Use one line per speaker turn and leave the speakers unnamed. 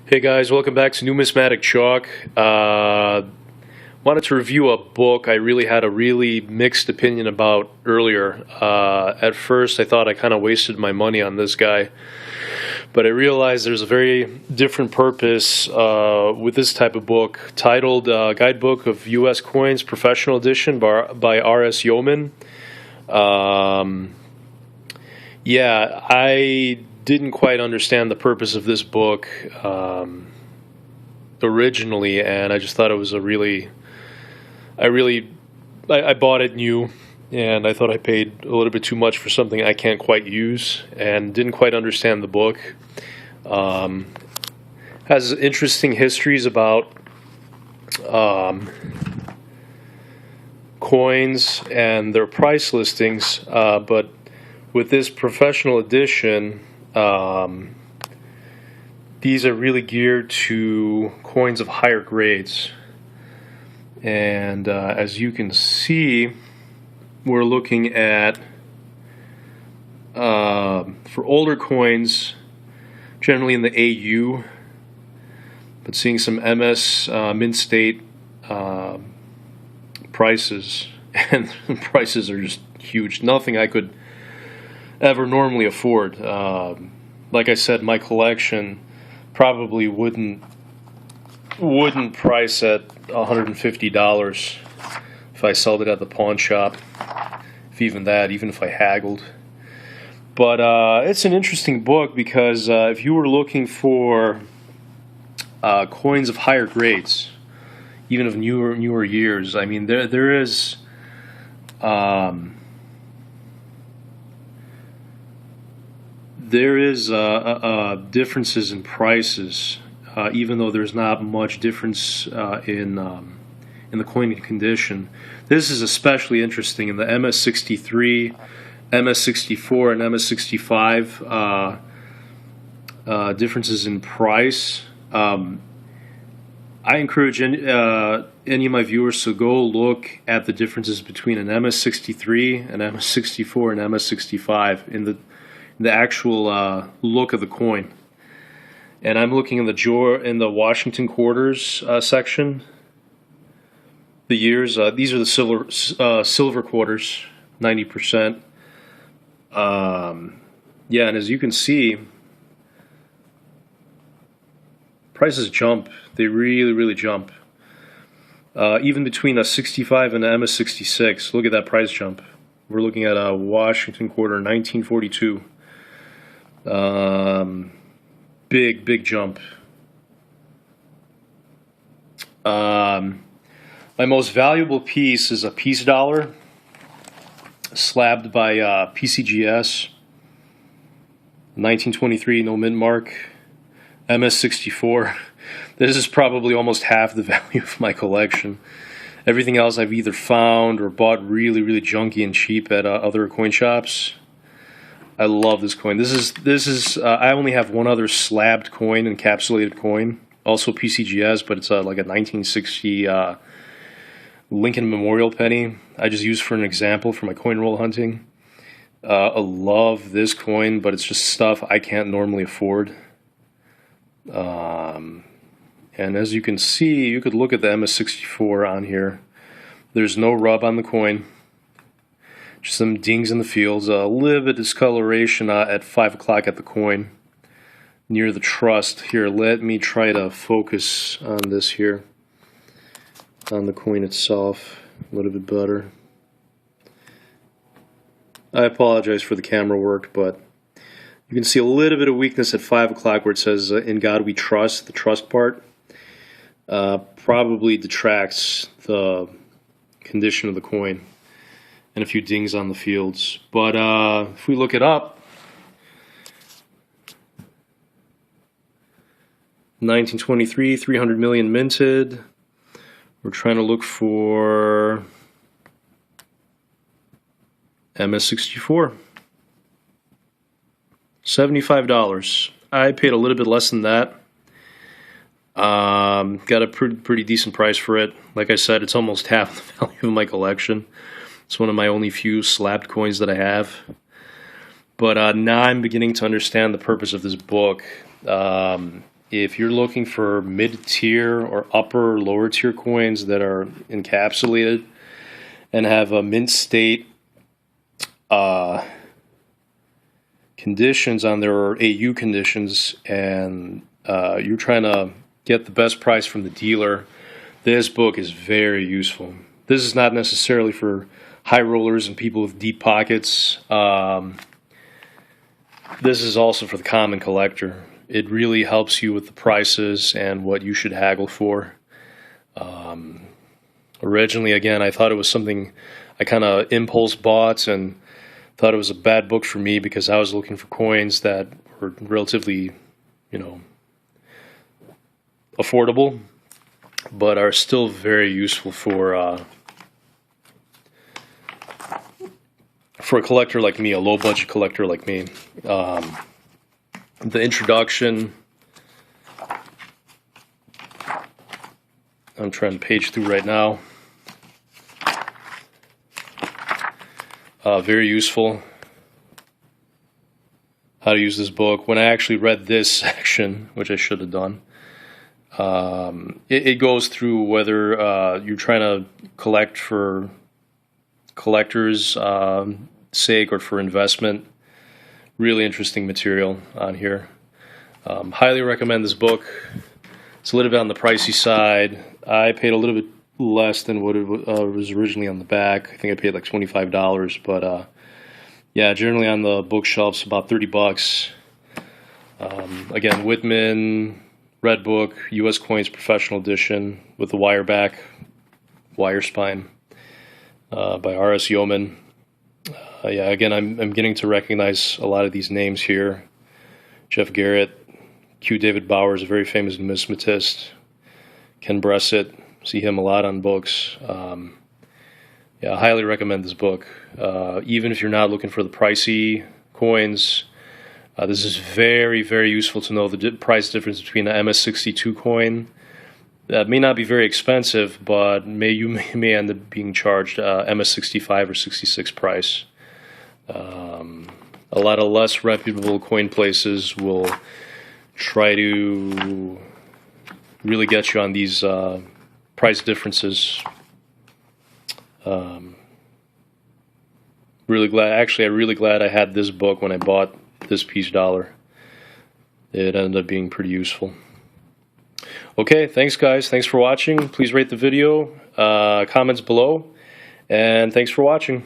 Hey guys, welcome back to Numismatic Chalk. Wanted to review a book I really had a really mixed opinion about earlier. At first, I thought I kind of wasted my money on this guy, but I realized there's a very different purpose with this type of book, titled Guidebook of U.S. Coins, Professional Edition by R.S. Yeoman. Yeah, I didn't quite understand the purpose of this book originally, and I just thought it was I bought it new, and I thought I paid a little bit too much for something I can't quite use, and didn't quite understand the book. Has interesting histories about coins and their price listings, but with this professional edition, these are really geared to coins of higher grades. And as you can see, we're looking at, for older coins, generally in the AU, but seeing some MS mint state prices, and the prices are just huge. Nothing I could ever normally afford. Like I said, my collection probably wouldn't price at $150 if I sold it at the pawn shop, if even that, even if I haggled. But it's an interesting book because if you were looking for coins of higher grades, even of newer years, I mean there is differences in prices, even though there's not much difference in the coin condition. This is especially interesting in the MS63, MS64, and MS65. Differences in price. I encourage any of my viewers to go look at the differences between an MS63, an MS64, and MS65 in the actual look of the coin. And I'm looking in the Washington quarters section. The years, these are the silver quarters, 90%. Yeah, and as you can see, prices jump. They really jump. Even between a 65 and a MS66, look at that price jump. We're looking at a Washington quarter, 1942. Big jump. My most valuable piece is a piece dollar, slabbed by PCGS, 1923, no mint mark, MS64. This is probably almost half the value of my collection. Everything else I've either found or bought really junky and cheap at other coin shops. I love this coin. This is. I only have one other slabbed coin, encapsulated coin, also PCGS, but it's like a 1960 Lincoln Memorial penny. I just use for an example for my coin roll hunting. I love this coin, but it's just stuff I can't normally afford. And as you can see, you could look at the MS64 on here. There's no rub on the coin. Just some dings in the fields, a little bit of discoloration at 5 o'clock at the coin, near the trust. Here, let me try to focus on this here, on the coin itself, a little bit better. I apologize for the camera work, but you can see a little bit of weakness at 5 o'clock where it says, "In God we trust," the trust part. Probably detracts the condition of the coin. And a few dings on the fields. But if we look it up, 1923, 300 million minted. We're trying to look for MS64. $75. I paid a little bit less than that. Got a pretty decent price for it. Like I said, it's almost half the value of my collection. It's one of my only few slabbed coins that I have. But now I'm beginning to understand the purpose of this book. if you're looking for mid-tier or upper or lower tier coins that are encapsulated and have a mint state conditions on their AU conditions, and you're trying to get the best price from the dealer, this book is very useful. This is not necessarily for high rollers and people with deep pockets. This is also for the common collector. It really helps you with the prices and what you should haggle for. Originally, again, I thought it was something I kind of impulse bought and thought it was a bad book for me because I was looking for coins that were relatively, affordable, but are still very useful for a collector like me, a low-budget collector like me. The introduction, I'm trying to page through right now. Very useful. How to use this book. When I actually read this section, which I should have done, it goes through whether you're trying to collect for collectors' sake or for investment. Really interesting material on here. Highly recommend this book. It's a little bit on the pricey side. I paid a little bit less than what it was originally on the back. I think I paid like $25, but yeah, generally on the bookshelves about $30. Again, Whitman, Redbook, U.S. Coins Professional Edition with the wire back, wire spine by R.S. Yeoman. Yeah, again, I'm getting to recognize a lot of these names here. Jeff Garrett, Q. David Bowers, a very famous numismatist. Ken Bressett, see him a lot on books. Yeah, I highly recommend this book. Even if you're not looking for the pricey coins, this is very, very useful to know the price difference between an MS62 coin. That may not be very expensive, but you may end up being charged MS65 or 66 price. A lot of less reputable coin places will try to really get you on these price differences. Really glad I had this book when I bought this piece dollar. It ended up being pretty useful. Okay, thanks guys. Thanks for watching. Please rate the video, comments below, and thanks for watching.